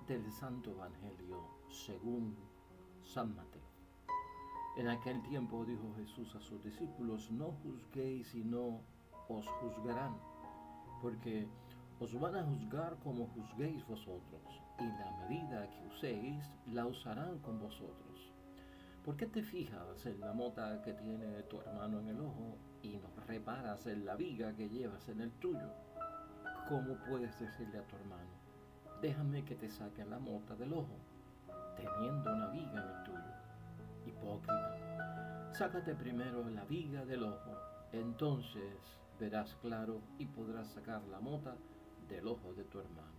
Del Santo Evangelio según San Mateo. En aquel tiempo dijo Jesús a sus discípulos: no juzguéis y no os juzgarán, porque os van a juzgar como juzguéis vosotros, y la medida que uséis la usarán con vosotros. ¿Por qué te fijas en la mota que tiene tu hermano en el ojo y no reparas en la viga que llevas en el tuyo? ¿Cómo puedes decirle a tu hermano: déjame que te saque la mota del ojo, teniendo una viga en el tuyo? Hipócrita, sácate primero la viga del ojo, entonces verás claro y podrás sacar la mota del ojo de tu hermano.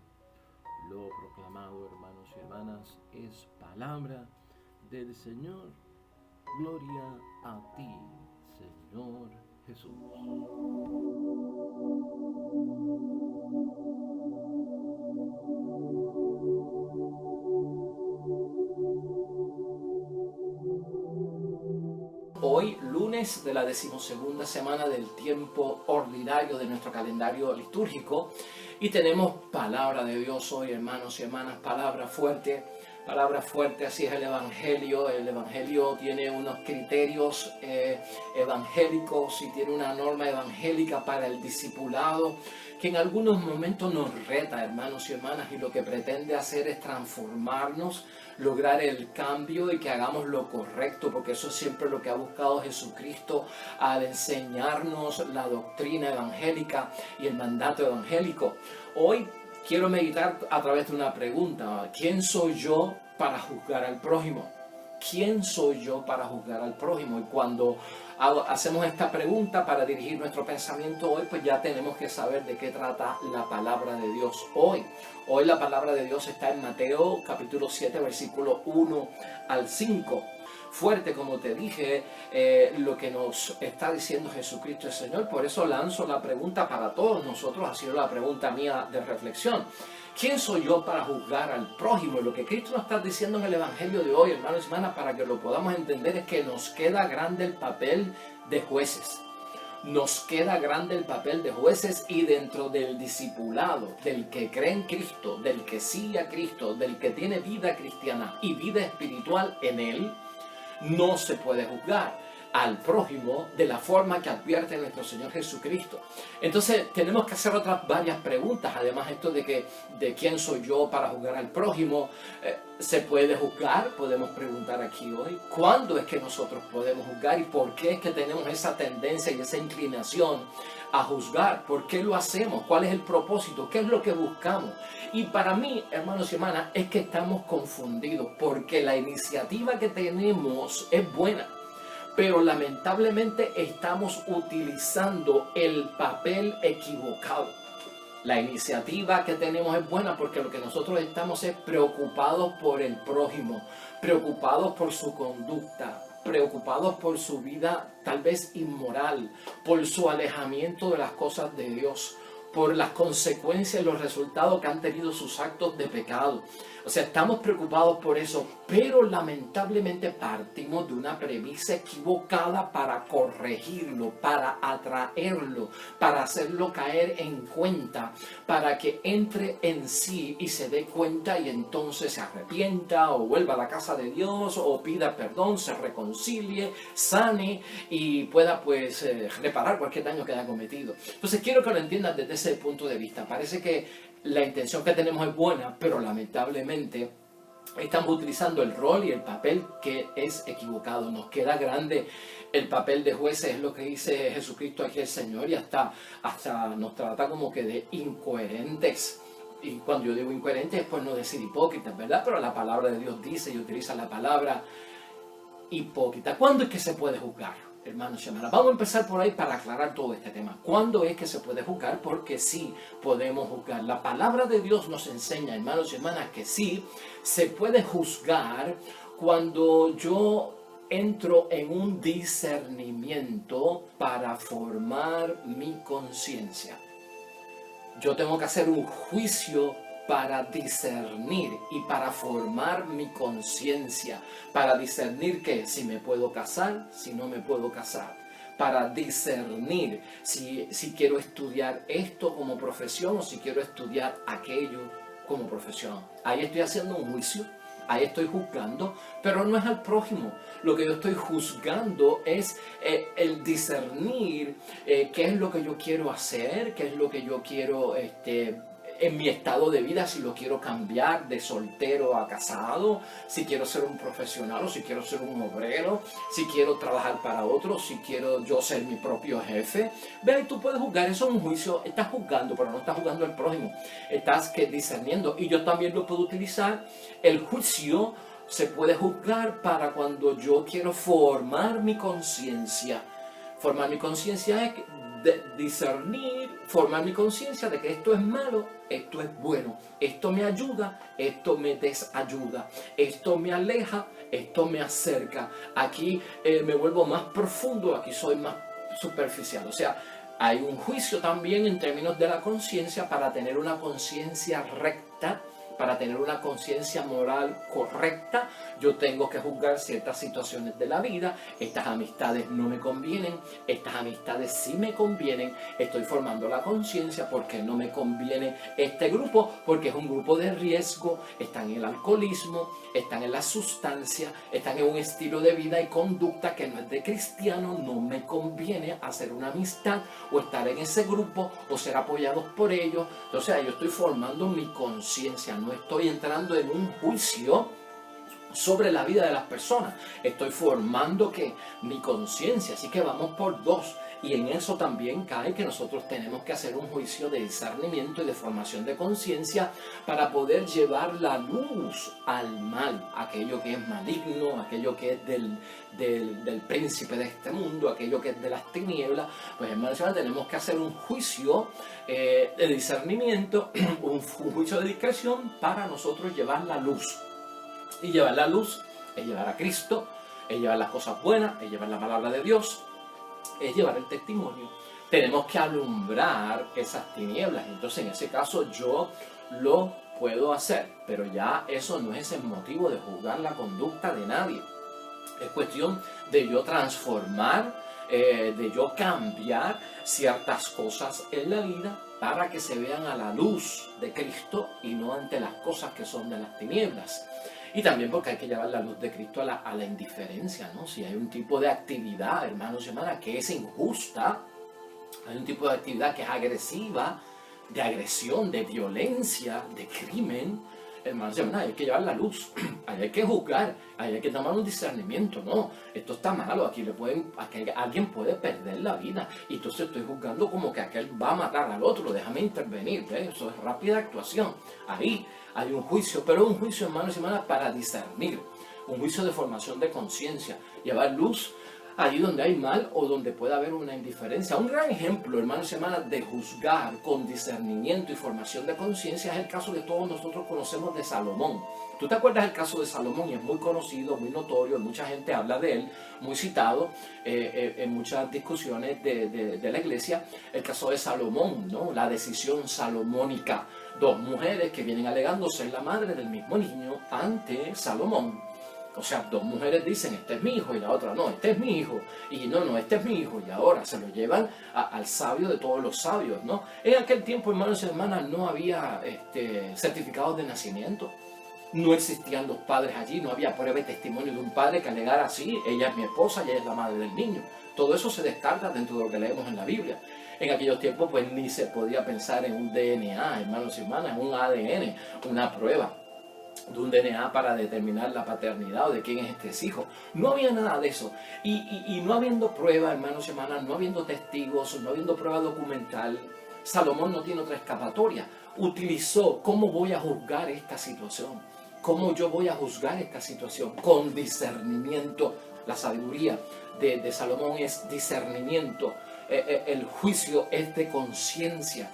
Lo proclamado, hermanos y hermanas, es palabra del Señor. Gloria a ti, Señor Jesús. Hoy, lunes de la 12ª semana del tiempo ordinario de nuestro calendario litúrgico, y tenemos palabra de Dios hoy, hermanos y hermanas, palabra fuerte, así es el Evangelio. El Evangelio tiene unos criterios evangélicos y tiene una norma evangélica para el discipulado que en algunos momentos nos reta, hermanos y hermanas, y lo que pretende hacer es transformarnos, lograr el cambio y que hagamos lo correcto, porque eso es siempre lo que ha buscado Jesucristo al enseñarnos la doctrina evangélica y el mandato evangélico. Hoy quiero meditar a través de una pregunta: ¿quién soy yo para juzgar al prójimo? ¿Quién soy yo para juzgar al prójimo? Y cuando hacemos esta pregunta para dirigir nuestro pensamiento hoy, pues ya tenemos que saber de qué trata la palabra de Dios hoy. Hoy la palabra de Dios está en Mateo capítulo 7, versículo 1 al 5. Fuerte, como te dije, lo que nos está diciendo Jesucristo el Señor. Por eso lanzo la pregunta para todos nosotros, ha sido la pregunta mía de reflexión: ¿quién soy yo para juzgar al prójimo? Y lo que Cristo nos está diciendo en el Evangelio de hoy, hermanos y hermanas, para que lo podamos entender, es que nos queda grande el papel de jueces. Nos queda grande el papel de jueces, y dentro del discipulado, del que cree en Cristo, del que sigue a Cristo, del que tiene vida cristiana y vida espiritual en Él, no se puede juzgar al prójimo de la forma que advierte nuestro Señor Jesucristo. Entonces tenemos que hacer otras varias preguntas. Además, esto de quién soy yo para juzgar al prójimo, ¿se puede juzgar? Podemos preguntar aquí hoy. ¿Cuándo es que nosotros podemos juzgar y por qué es que tenemos esa tendencia y esa inclinación a juzgar? ¿Por qué lo hacemos? ¿Cuál es el propósito? ¿Qué es lo que buscamos? Y para mí, hermanos y hermanas, es que estamos confundidos, porque la iniciativa que tenemos es buena, pero lamentablemente estamos utilizando el papel equivocado. La iniciativa que tenemos es buena porque lo que nosotros estamos es preocupados por el prójimo, preocupados por su conducta, preocupados por su vida tal vez inmoral, por su alejamiento de las cosas de Dios, por las consecuencias y los resultados que han tenido sus actos de pecado. O sea, estamos preocupados por eso, pero lamentablemente partimos de una premisa equivocada para corregirlo, para atraerlo, para hacerlo caer en cuenta, para que entre en sí y se dé cuenta y entonces se arrepienta o vuelva a la casa de Dios o pida perdón, se reconcilie, sane y pueda pues reparar cualquier daño que haya cometido. Entonces quiero que lo entiendan desde ese punto de vista. Parece que la intención que tenemos es buena, pero lamentablemente estamos utilizando el rol y el papel que es equivocado. Nos queda grande el papel de jueces, es lo que dice Jesucristo aquí el Señor, y hasta nos trata como que de incoherentes. Y cuando yo digo incoherentes es por no decir hipócritas, ¿verdad? Pero la palabra de Dios dice y utiliza la palabra hipócrita. ¿Cuándo es que se puede juzgar? Hermanos y hermanas, vamos a empezar por ahí para aclarar todo este tema. ¿Cuándo es que se puede juzgar? Porque sí podemos juzgar. La palabra de Dios nos enseña, hermanos y hermanas, que sí se puede juzgar cuando yo entro en un discernimiento para formar mi conciencia. Yo tengo que hacer un juicio para discernir y para formar mi conciencia, para discernir que si me puedo casar, si no me puedo casar, para discernir si quiero estudiar esto como profesión o si quiero estudiar aquello como profesión. Ahí estoy haciendo un juicio, ahí estoy juzgando, pero no es al prójimo. Lo que yo estoy juzgando es el discernir qué es lo que yo quiero hacer, qué es lo que yo quiero en mi estado de vida, si lo quiero cambiar de soltero a casado, si quiero ser un profesional o si quiero ser un obrero, si quiero trabajar para otros, si quiero yo ser mi propio jefe. Ve, y tú puedes juzgar, eso es un juicio, estás juzgando, pero no estás juzgando al prójimo, estás discerniendo. Y yo también lo puedo utilizar, el juicio se puede juzgar para cuando yo quiero formar mi conciencia. Formar mi conciencia es discernir, formar mi conciencia de que esto es malo, esto es bueno, esto me ayuda, esto me desayuda, esto me aleja, esto me acerca. Aquí me vuelvo más profundo, aquí soy más superficial. O sea, hay un juicio también en términos de la conciencia para tener una conciencia recta. Para tener una conciencia moral correcta, yo tengo que juzgar ciertas situaciones de la vida. Estas amistades no me convienen, estas amistades sí me convienen. Estoy formando la conciencia porque no me conviene este grupo, porque es un grupo de riesgo, están en el alcoholismo, están en la sustancia, están en un estilo de vida y conducta que no es de cristiano. No me conviene hacer una amistad o estar en ese grupo o ser apoyados por ellos. Entonces yo estoy formando mi conciencia. No estoy entrando en un juicio sobre la vida de las personas. Estoy formando mi conciencia. Así que vamos por dos. Y en eso también cae que nosotros tenemos que hacer un juicio de discernimiento y de formación de conciencia para poder llevar la luz al mal, aquello que es maligno, aquello que es del príncipe de este mundo, aquello que es de las tinieblas. Pues hermanos, tenemos que hacer un juicio de discernimiento, un juicio de discreción para nosotros llevar la luz. Y llevar la luz es llevar a Cristo, es llevar las cosas buenas, es llevar la palabra de Dios, es llevar el testimonio. Tenemos que alumbrar esas tinieblas. Entonces en ese caso yo lo puedo hacer, pero ya eso no es el motivo de juzgar la conducta de nadie. Es cuestión de yo transformar, de yo cambiar ciertas cosas en la vida para que se vean a la luz de Cristo y no ante las cosas que son de las tinieblas. Y también porque hay que llevar la luz de Cristo a la indiferencia, ¿no? Si hay un tipo de actividad, hermanos y hermanas, que es injusta, hay un tipo de actividad que es agresiva, de agresión, de violencia, de crimen, hermanos y hermanas, hay que llevar la luz, hay que juzgar, hay que tomar un discernimiento, no, esto está malo, aquí alguien puede perder la vida, y entonces estoy juzgando como que aquel va a matar al otro, déjame intervenir, ¿ves? Eso es rápida actuación, ahí hay un juicio, pero un juicio, hermanos y hermanas, para discernir, un juicio de formación de conciencia, llevar luz allí donde hay mal o donde puede haber una indiferencia. Un gran ejemplo, hermanos y hermanas, de juzgar con discernimiento y formación de conciencia es el caso que todos nosotros conocemos de Salomón. ¿Tú te acuerdas del caso de Salomón? Y es muy conocido, muy notorio, mucha gente habla de él, muy citado en muchas discusiones de la iglesia, el caso de Salomón, ¿no? La decisión salomónica. Dos mujeres que vienen alegando ser la madre del mismo niño ante Salomón. O sea, dos mujeres dicen, este es mi hijo, y la otra, no, este es mi hijo, y no, este es mi hijo, y ahora se lo llevan al sabio de todos los sabios, ¿no? En aquel tiempo, hermanos y hermanas, no había certificados de nacimiento, no existían los padres allí, no había prueba y testimonio de un padre que alegara así, ella es mi esposa, ella es la madre del niño. Todo eso se descarta dentro de lo que leemos en la Biblia. En aquellos tiempos, pues, ni se podía pensar en un DNA, hermanos y hermanas, en un ADN, una prueba de un DNA para determinar la paternidad o de quién es este hijo. No había nada de eso. Y no habiendo prueba, hermanos y hermanas, no habiendo testigos, no habiendo prueba documental, Salomón no tiene otra escapatoria. Utilizó, ¿cómo voy a juzgar esta situación? ¿Cómo yo voy a juzgar esta situación? Con discernimiento. La sabiduría de Salomón es discernimiento. El juicio es de conciencia.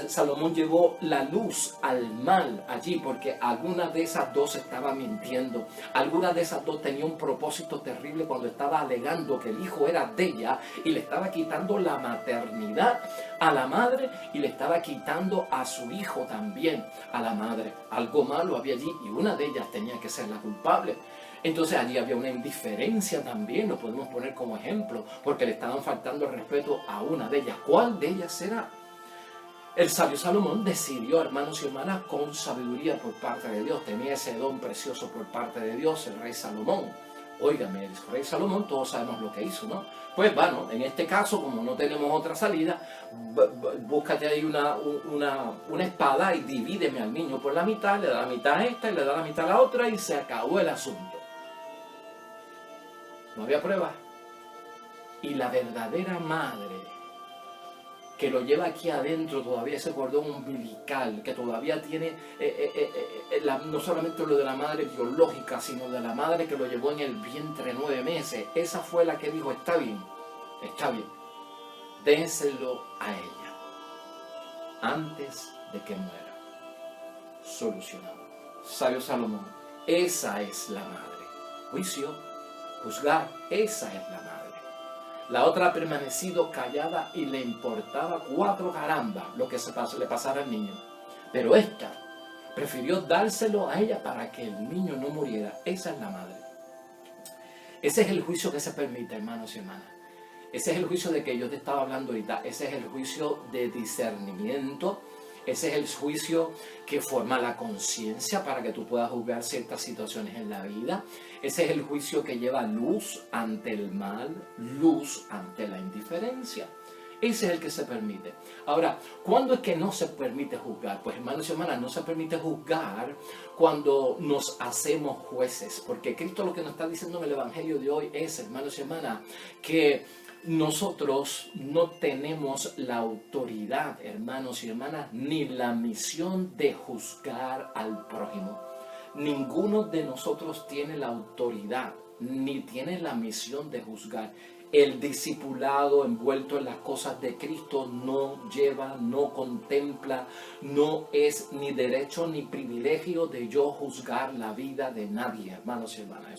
Salomón llevó la luz al mal allí porque alguna de esas dos estaba mintiendo. Alguna de esas dos tenía un propósito terrible cuando estaba alegando que el hijo era de ella y le estaba quitando la maternidad a la madre y le estaba quitando a su hijo también a la madre. Algo malo había allí y una de ellas tenía que ser la culpable. Entonces allí había una indiferencia también, lo podemos poner como ejemplo, porque le estaban faltando el respeto a una de ellas. ¿Cuál de ellas será? El sabio Salomón decidió, hermanos y hermanas, con sabiduría por parte de Dios. Tenía ese don precioso por parte de Dios, el rey Salomón. Óigame, el rey Salomón, todos sabemos lo que hizo, ¿no? Pues bueno, en este caso, como no tenemos otra salida, búscate ahí una espada y divídeme al niño por la mitad, le da la mitad a esta y le da la mitad a la otra y se acabó el asunto. No había pruebas. Y la verdadera madre que lo lleva aquí adentro todavía, ese cordón umbilical, que todavía tiene no solamente lo de la madre biológica, sino de la madre que lo llevó en el vientre 9 meses. Esa fue la que dijo, está bien, dénselo a ella, antes de que muera. Solucionado. Sabio Salomón, esa es la madre. Juicio, juzgar, esa es la madre. La otra ha permanecido callada y le importaba 4 carambas lo que le pasara al niño. Pero esta prefirió dárselo a ella para que el niño no muriera. Esa es la madre. Ese es el juicio que se permite, hermanos y hermanas. Ese es el juicio de que yo te estaba hablando ahorita. Ese es el juicio de discernimiento. Ese es el juicio que forma la conciencia para que tú puedas juzgar ciertas situaciones en la vida. Ese es el juicio que lleva luz ante el mal, luz ante la indiferencia. Ese es el que se permite. Ahora, ¿cuándo es que no se permite juzgar? Pues, hermanos y hermanas, no se permite juzgar cuando nos hacemos jueces. Porque Cristo lo que nos está diciendo en el Evangelio de hoy es, hermanos y hermanas, que nosotros no tenemos la autoridad, hermanos y hermanas, ni la misión de juzgar al prójimo. Ninguno de nosotros tiene la autoridad, ni tiene la misión de juzgar. El discipulado envuelto en las cosas de Cristo no lleva, no contempla, no es ni derecho ni privilegio de yo juzgar la vida de nadie, hermanos y hermanas.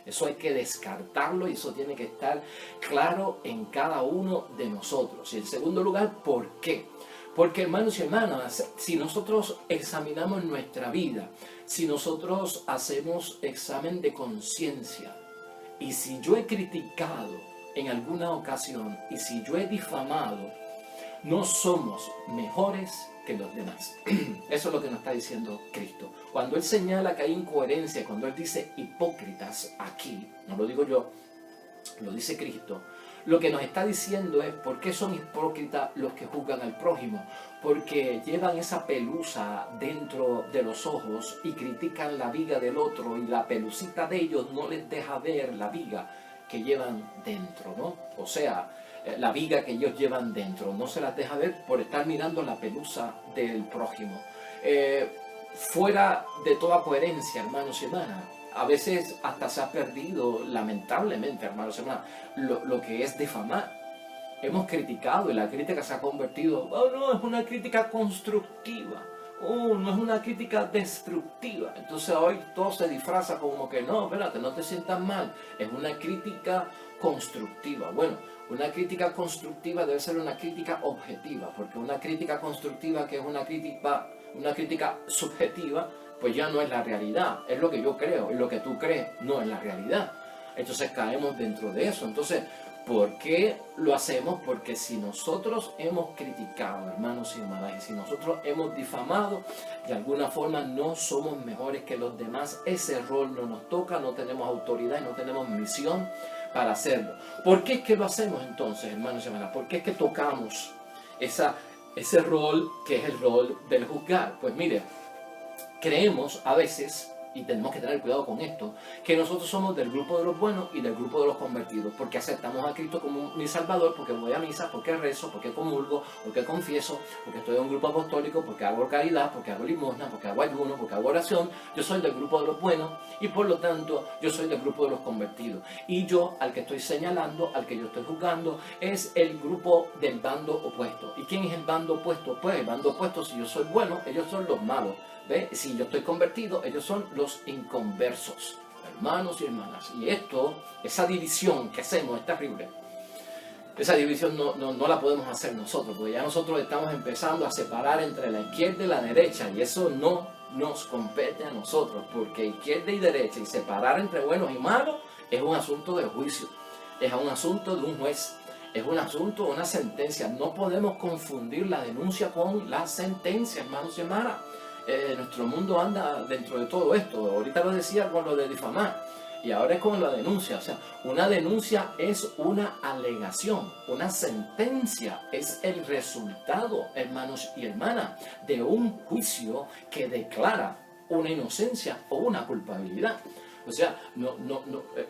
Eso hay que descartarlo y eso tiene que estar claro en cada uno de nosotros. Y en segundo lugar, ¿por qué? Porque, hermanos y hermanas, si nosotros examinamos nuestra vida, si nosotros hacemos examen de conciencia, y si yo he criticado en alguna ocasión, y si yo he difamado, no somos mejores que los demás. Eso es lo que nos está diciendo Cristo. Cuando Él señala que hay incoherencia, cuando Él dice hipócritas aquí, no lo digo yo, lo dice Cristo, lo que nos está diciendo es por qué son hipócritas los que juzgan al prójimo. Porque llevan esa pelusa dentro de los ojos y critican la viga del otro y la pelucita de ellos no les deja ver la viga que llevan dentro, ¿no? O sea, la viga que ellos llevan dentro no se las deja ver por estar mirando la pelusa del prójimo. Fuera de toda coherencia, hermanos y hermanas. A veces hasta se ha perdido, lamentablemente, hermanos y hermanas, lo que es difamar. Hemos criticado y la crítica se ha convertido, oh no, es una crítica constructiva, oh, no es una crítica destructiva. Entonces hoy todo se disfraza como que no, espérate, no te sientas mal, es una crítica constructiva. Bueno, una crítica constructiva debe ser una crítica objetiva, porque una crítica constructiva que es una crítica subjetiva, pues ya no es la realidad, es lo que yo creo, y lo que tú crees no es la realidad. Entonces caemos dentro de eso. Entonces, ¿por qué lo hacemos? Porque si nosotros hemos criticado, hermanos y hermanas, y si nosotros hemos difamado, de alguna forma no somos mejores que los demás. Ese rol no nos toca, no tenemos autoridad y no tenemos misión para hacerlo. ¿Por qué es que lo hacemos entonces, hermanos y hermanas? ¿Por qué es que tocamos ese rol que es el rol del juzgar? Pues mire, creemos a veces, y tenemos que tener cuidado con esto, que nosotros somos del grupo de los buenos y del grupo de los convertidos, porque aceptamos a Cristo como mi Salvador, porque voy a misa, porque rezo, porque comulgo, porque confieso, porque estoy en un grupo apostólico, porque hago caridad, porque hago limosna, porque hago ayuno, porque hago oración. Yo soy del grupo de los buenos y por lo tanto yo soy del grupo de los convertidos. Y yo, al que estoy señalando, al que yo estoy juzgando, es el grupo del bando opuesto. ¿Y quién es el bando opuesto? Pues el bando opuesto, si yo soy bueno, ellos son los malos. ¿Ve? Si yo estoy convertido, ellos son los inconversos, hermanos y hermanas. Y esa división que hacemos es terrible. Esa división no la podemos hacer nosotros, porque ya nosotros estamos empezando a separar entre la izquierda y la derecha, y eso no nos compete a nosotros, porque izquierda y derecha y separar entre buenos y malos es un asunto de juicio, es un asunto de un juez. Es un asunto, una sentencia. No podemos confundir la denuncia con la sentencia, hermanos y hermanas. Nuestro mundo anda dentro de todo esto. Ahorita lo decía con lo de difamar. Y ahora es con la denuncia. O sea, una denuncia es una alegación. Una sentencia es el resultado, hermanos y hermanas, de un juicio que declara una inocencia o una culpabilidad. O sea,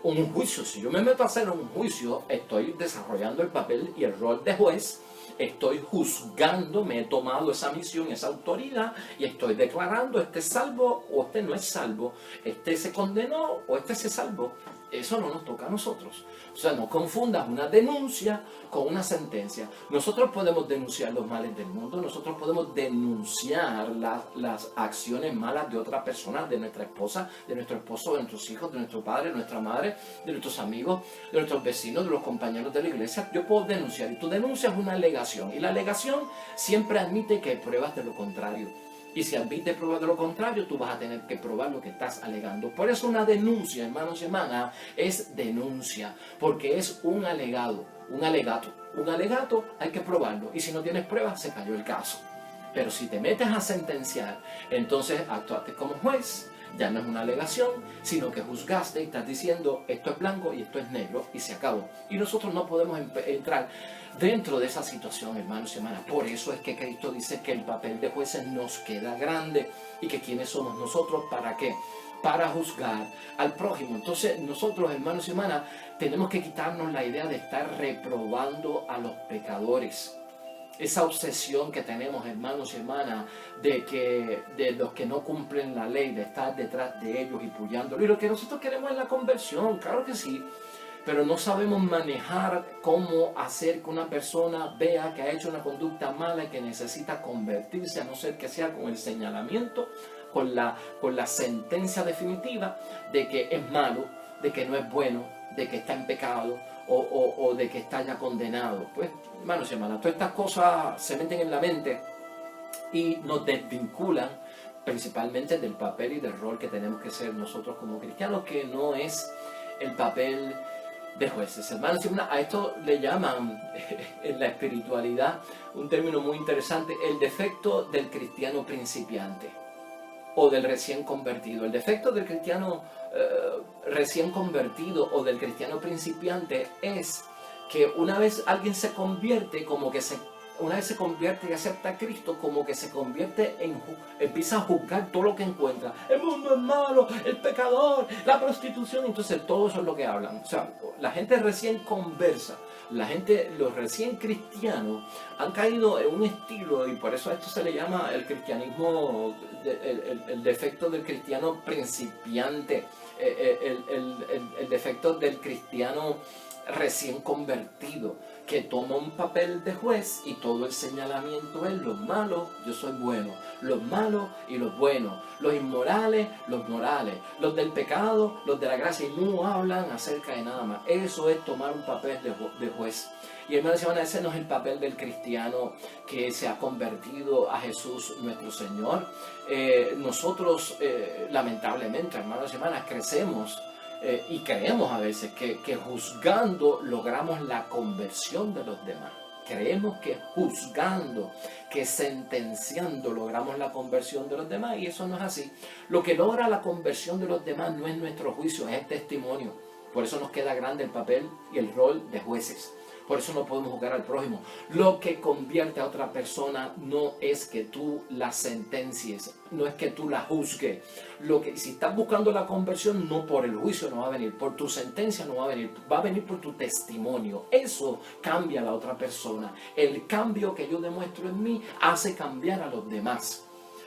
un juicio, si yo me meto a hacer un juicio, estoy desarrollando el papel y el rol de juez, estoy juzgando, me he tomado esa misión, esa autoridad y estoy declarando este es salvo o este no es salvo, este se condenó o este se salvó. Eso no nos toca a nosotros. O sea, no confundas una denuncia con una sentencia. Nosotros podemos denunciar los males del mundo, nosotros podemos denunciar las acciones malas de otra persona, de nuestra esposa, de nuestro esposo, de nuestros hijos, de nuestro padre, de nuestra madre, de nuestros amigos, de nuestros vecinos, de los compañeros de la iglesia. Yo puedo denunciar y tu denuncia es una alegación. Y la alegación siempre admite que hay pruebas de lo contrario. Y si admite pruebas de lo contrario, tú vas a tener que probar lo que estás alegando. Por eso una denuncia, hermanos y hermanas, es denuncia, porque es un alegado, un alegato. Un alegato hay que probarlo, y si no tienes pruebas, se cayó el caso. Pero si te metes a sentenciar, entonces actuaste como juez. Ya no es una alegación, sino que juzgaste y estás diciendo esto es blanco y esto es negro y se acabó. Y nosotros no podemos entrar dentro de esa situación, hermanos y hermanas. Por eso es que Cristo dice que el papel de jueces nos queda grande y que quiénes somos nosotros, ¿para qué? Para juzgar al prójimo. Entonces nosotros, hermanos y hermanas, tenemos que quitarnos la idea de estar reprobando a los pecadores. Esa obsesión que tenemos, hermanos y hermanas, de los que no cumplen la ley, de estar detrás de ellos y puyándolos. Y lo que nosotros queremos es la conversión, claro que sí. Pero no sabemos manejar cómo hacer que una persona vea que ha hecho una conducta mala y que necesita convertirse, a no ser que sea con el señalamiento, con la sentencia definitiva de que es malo, de que no es bueno, de que está en pecado o de que está ya condenado. Pues, hermanos y hermanas, todas estas cosas se meten en la mente y nos desvinculan principalmente del papel y del rol que tenemos que ser nosotros como cristianos, que no es el papel de jueces. Hermanos y hermanas, a esto le llaman en la espiritualidad un término muy interesante, el defecto del cristiano principiante o del recién convertido. El defecto del cristiano recién convertido o del cristiano principiante es que una vez alguien se convierte, una vez se convierte y acepta a Cristo, como que se convierte empieza a juzgar todo lo que encuentra. El mundo es malo, el pecador, la prostitución. Entonces todo eso es lo que hablan. O sea, la gente recién conversa, los recién cristianos han caído en un estilo, y por eso a esto se le llama el cristianismo, el defecto del cristiano principiante, el defecto del cristiano recién convertido, que toma un papel de juez y todo el señalamiento es los malos, yo soy bueno, los malos y los buenos, los inmorales, los morales, los del pecado, los de la gracia, y no hablan acerca de nada más. Eso es tomar un papel de juez. Y hermanos y hermanas, ese no es el papel del cristiano que se ha convertido a Jesús nuestro Señor. Nosotros lamentablemente, hermanos y hermanas, crecemos y creemos a veces que juzgando logramos la conversión de los demás. Creemos que juzgando, que sentenciando logramos la conversión de los demás, y eso no es así. Lo que logra la conversión de los demás no es nuestro juicio, es el testimonio. Por eso nos queda grande el papel y el rol de jueces. Por eso no podemos juzgar al prójimo. Lo que convierte a otra persona no es que tú la sentencies, no es que tú la juzgues. Si estás buscando la conversión, no por el juicio no va a venir, por tu sentencia no va a venir por tu testimonio. Eso cambia a la otra persona. El cambio que yo demuestro en mí hace cambiar a los demás.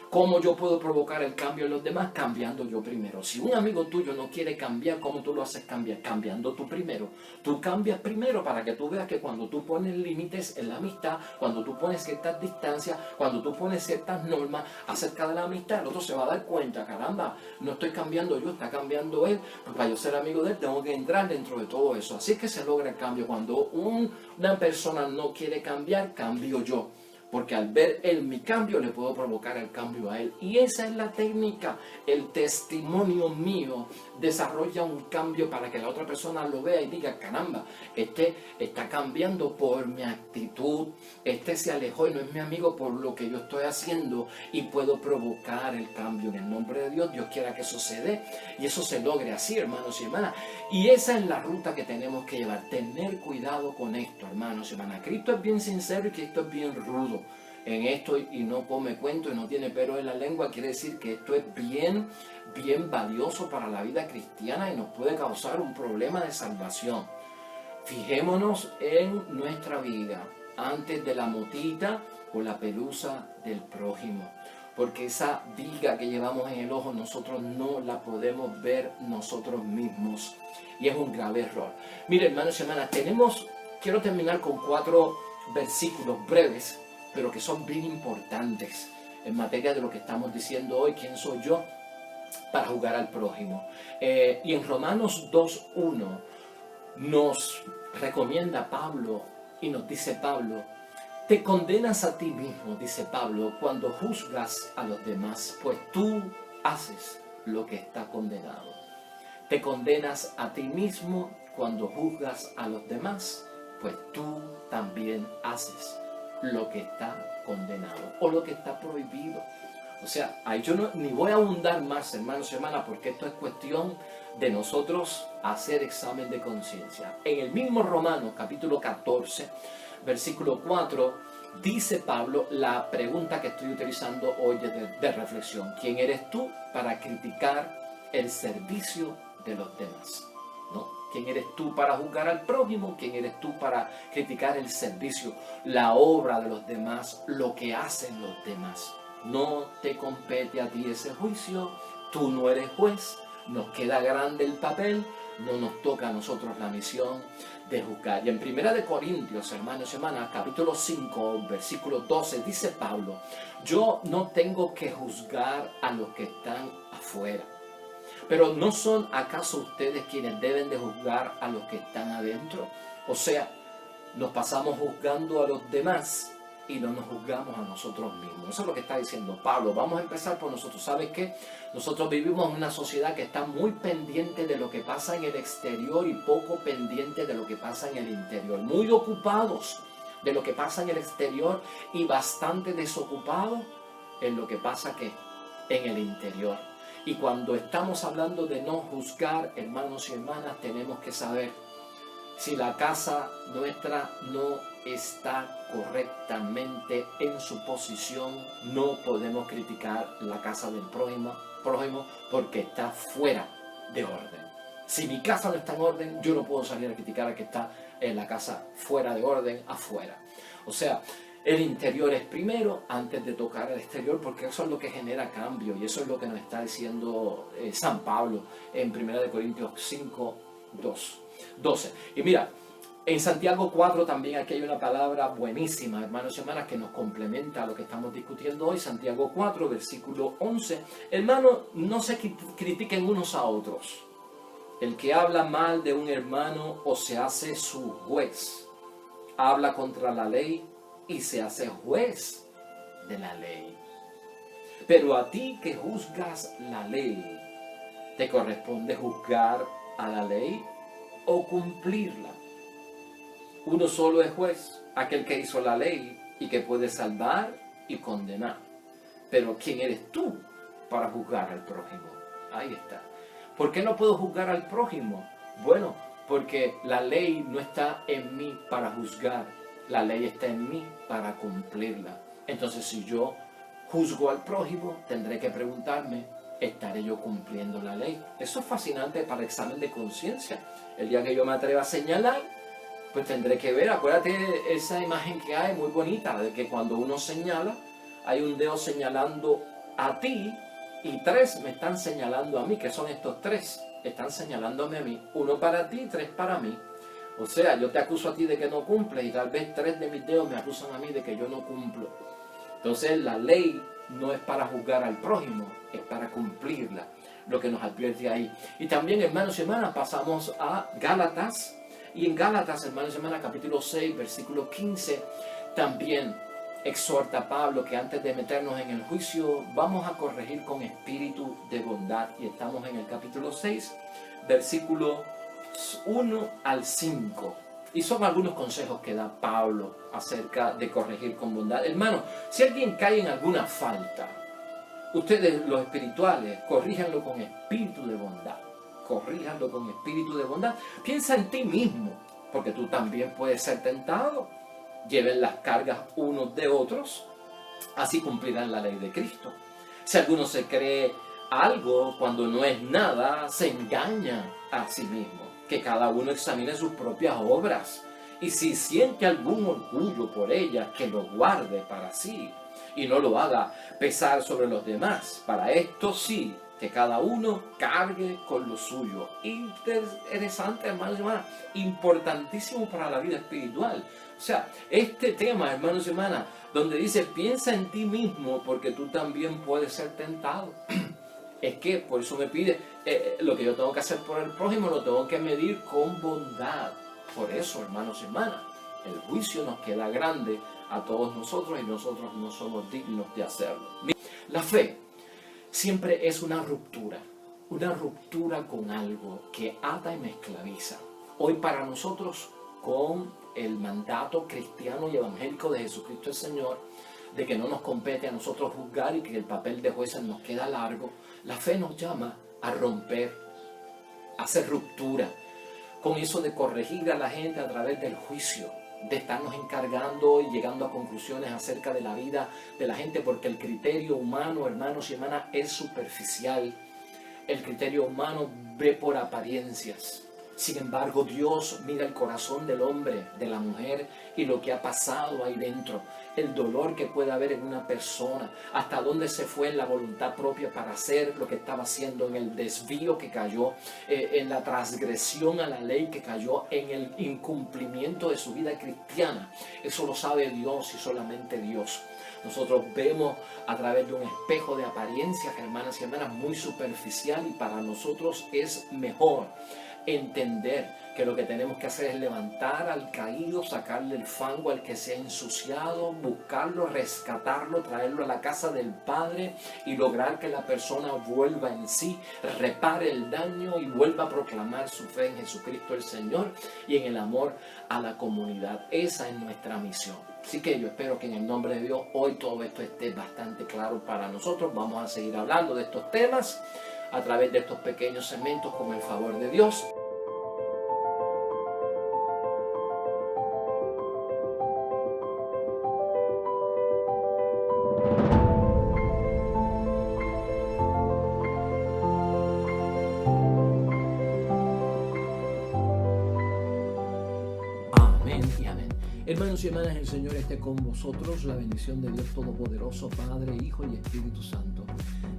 ¿Cómo yo puedo provocar el cambio en los demás? Cambiando yo primero. Si un amigo tuyo no quiere cambiar, ¿cómo tú lo haces cambiar? Cambiando tú primero. Tú cambias primero para que tú veas que cuando tú pones límites en la amistad, cuando tú pones ciertas distancias, cuando tú pones ciertas normas acerca de la amistad, el otro se va a dar cuenta, caramba, no estoy cambiando yo, está cambiando él. Pues para yo ser amigo de él tengo que entrar dentro de todo eso. Así es que se logra el cambio. Cuando una persona no quiere cambiar, cambio yo. Porque al ver él mi cambio, le puedo provocar el cambio a él. Y esa es la técnica. El testimonio mío desarrolla un cambio para que la otra persona lo vea y diga, caramba, este está cambiando por mi actitud, este se alejó y no es mi amigo por lo que yo estoy haciendo, y puedo provocar el cambio en el nombre de Dios. Dios quiera que eso se dé y eso se logre así, hermanos y hermanas. Y esa es la ruta que tenemos que llevar. Tener cuidado con esto, hermanos y hermanas. Cristo es bien sincero y Cristo es bien rudo en esto, y no come cuento y no tiene pelo en la lengua. Quiere decir que esto es bien valioso para la vida cristiana y nos puede causar un problema de salvación. Fijémonos en nuestra vida antes de la motita o la pelusa del prójimo, porque esa viga que llevamos en el ojo nosotros no la podemos ver nosotros mismos, y es un grave error. Mire, hermanos y hermanas, quiero terminar con 4 versículos breves, pero que son bien importantes en materia de lo que estamos diciendo hoy. ¿Quién soy yo para juzgar al prójimo? Y en Romanos 2:1 nos recomienda Pablo y nos dice Pablo: te condenas a ti mismo, dice Pablo, cuando juzgas a los demás, pues tú haces lo que está condenado. Te condenas a ti mismo cuando juzgas a los demás, pues tú también haces lo que está condenado o lo que está prohibido. O sea, ahí yo ni voy a abundar más, hermanos y hermanas, porque esto es cuestión de nosotros hacer examen de conciencia. En el mismo Romanos, capítulo 14, versículo 4, dice Pablo la pregunta que estoy utilizando hoy de reflexión: ¿quién eres tú para criticar el servicio de los demás? ¿No? ¿Quién eres tú para juzgar al prójimo? ¿Quién eres tú para criticar el servicio, la obra de los demás, lo que hacen los demás? No te compete a ti ese juicio, tú no eres juez, nos queda grande el papel, no nos toca a nosotros la misión de juzgar. Y en 1 Corintios, hermanos y hermanas, capítulo 5, versículo 12, dice Pablo: yo no tengo que juzgar a los que están afuera. Pero ¿no son acaso ustedes quienes deben de juzgar a los que están adentro? O sea, nos pasamos juzgando a los demás y no nos juzgamos a nosotros mismos. Eso es lo que está diciendo Pablo. Vamos a empezar por nosotros. ¿Sabes qué? Nosotros vivimos en una sociedad que está muy pendiente de lo que pasa en el exterior y poco pendiente de lo que pasa en el interior. Muy ocupados de lo que pasa en el exterior y bastante desocupados en lo que pasa ¿qué? En el interior. Y cuando estamos hablando de no juzgar, hermanos y hermanas, tenemos que saber: si la casa nuestra no está correctamente en su posición, no podemos criticar la casa del prójimo porque está fuera de orden. Si mi casa no está en orden, yo no puedo salir a criticar a que está en la casa fuera de orden, afuera. O sea, el interior es primero antes de tocar el exterior, porque eso es lo que genera cambio, y eso es lo que nos está diciendo San Pablo en 1 Corintios 5, 12. Y mira, en Santiago 4 también aquí hay una palabra buenísima, hermanos y hermanas, que nos complementa a lo que estamos discutiendo hoy. Santiago 4, versículo 11. Hermanos, no se critiquen unos a otros. El que habla mal de un hermano o se hace su juez, habla contra la ley y se hace juez de la ley. Pero a ti que juzgas la ley, ¿te corresponde juzgar a la ley o cumplirla? Uno solo es juez, aquel que hizo la ley y que puede salvar y condenar. Pero ¿quién eres tú para juzgar al prójimo? Ahí está. ¿Por qué no puedo juzgar al prójimo? Bueno, porque la ley no está en mí para juzgar. La ley está en mí para cumplirla. Entonces, si yo juzgo al prójimo, tendré que preguntarme: ¿estaré yo cumpliendo la ley? Eso es fascinante para examen de conciencia. El día que yo me atreva a señalar, pues tendré que ver. Acuérdate esa imagen que hay, muy bonita, de que cuando uno señala, hay un dedo señalando a ti y 3 me están señalando a mí. ¿Qué son estos 3? Están señalándome a mí. 1 para ti y 3 para mí. O sea, yo te acuso a ti de que no cumples y tal vez 3 de mis dedos me acusan a mí de que yo no cumplo. Entonces la ley no es para juzgar al prójimo, es para cumplirla, lo que nos advierte ahí. Y también, hermanos y hermanas, pasamos a Gálatas. Y en Gálatas, hermanos y hermanas, capítulo 6, versículo 15, también exhorta a Pablo que antes de meternos en el juicio, vamos a corregir con espíritu de bondad. Y estamos en el capítulo 6, versículos 1 al 5. Y son algunos consejos que da Pablo acerca de corregir con bondad. Hermano, si alguien cae en alguna falta, ustedes los espirituales, corríjanlo con espíritu de bondad. Corríjanlo con espíritu de bondad. Piensa en ti mismo, porque tú también puedes ser tentado. Lleven las cargas unos de otros, así cumplirán la ley de Cristo. Si alguno se cree algo cuando no es nada, se engaña a sí mismo. Que cada uno examine sus propias obras, y si siente algún orgullo por ellas, que lo guarde para sí y no lo haga pesar sobre los demás. Para esto sí, que cada uno cargue con lo suyo. Interesante, hermanos y hermanas, importantísimo para la vida espiritual. O sea, este tema, hermanos y hermanas, donde dice, piensa en ti mismo porque tú también puedes ser tentado. Es que por eso me pide, lo que yo tengo que hacer por el prójimo lo tengo que medir con bondad. Por eso, hermanos y hermanas, el juicio nos queda grande a todos nosotros y nosotros no somos dignos de hacerlo. La fe siempre es una ruptura con algo que ata y me esclaviza. Hoy para nosotros, con el mandato cristiano y evangélico de Jesucristo el Señor, de que no nos compete a nosotros juzgar y que el papel de jueces nos queda largo, la fe nos llama a romper, a hacer ruptura, con eso de corregir a la gente a través del juicio, de estarnos encargando y llegando a conclusiones acerca de la vida de la gente, porque el criterio humano, hermanos y hermanas, es superficial. El criterio humano ve por apariencias. Sin embargo, Dios mira el corazón del hombre, de la mujer, y lo que ha pasado ahí dentro, el dolor que puede haber en una persona, hasta dónde se fue en la voluntad propia para hacer lo que estaba haciendo, en el desvío que cayó, en la transgresión a la ley que cayó, en el incumplimiento de su vida cristiana. Eso lo sabe Dios y solamente Dios. Nosotros vemos a través de un espejo de apariencias, hermanas y hermanas, muy superficial, y para nosotros es mejor entender que lo que tenemos que hacer es levantar al caído, sacarle el fango al que se ha ensuciado, buscarlo, rescatarlo, traerlo a la casa del Padre y lograr que la persona vuelva en sí, repare el daño y vuelva a proclamar su fe en Jesucristo el Señor y en el amor a la comunidad. Esa es nuestra misión. Así que yo espero que en el nombre de Dios hoy todo esto esté bastante claro para nosotros. Vamos a seguir hablando de estos temas a través de estos pequeños segmentos con el favor de Dios. Amén y amén. Hermanos y hermanas, el Señor esté con vosotros. La bendición de Dios Todopoderoso, Padre, Hijo y Espíritu Santo,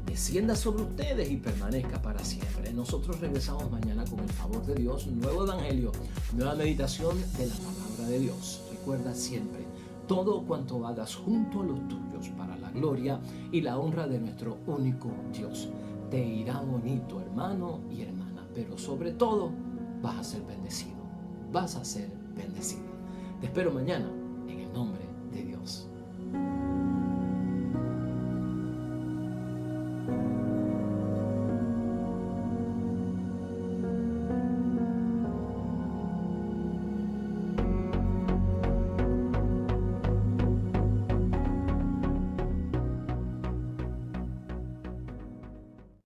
descienda sobre ustedes y permanezca para siempre. Nosotros regresamos mañana con el favor de Dios, nuevo evangelio, nueva meditación de la palabra de Dios. Recuerda siempre, todo cuanto hagas junto a los tuyos para la gloria y la honra de nuestro único Dios. Te irá bonito, hermano y hermana, pero sobre todo vas a ser bendecido. Vas a ser bendecido. Te espero mañana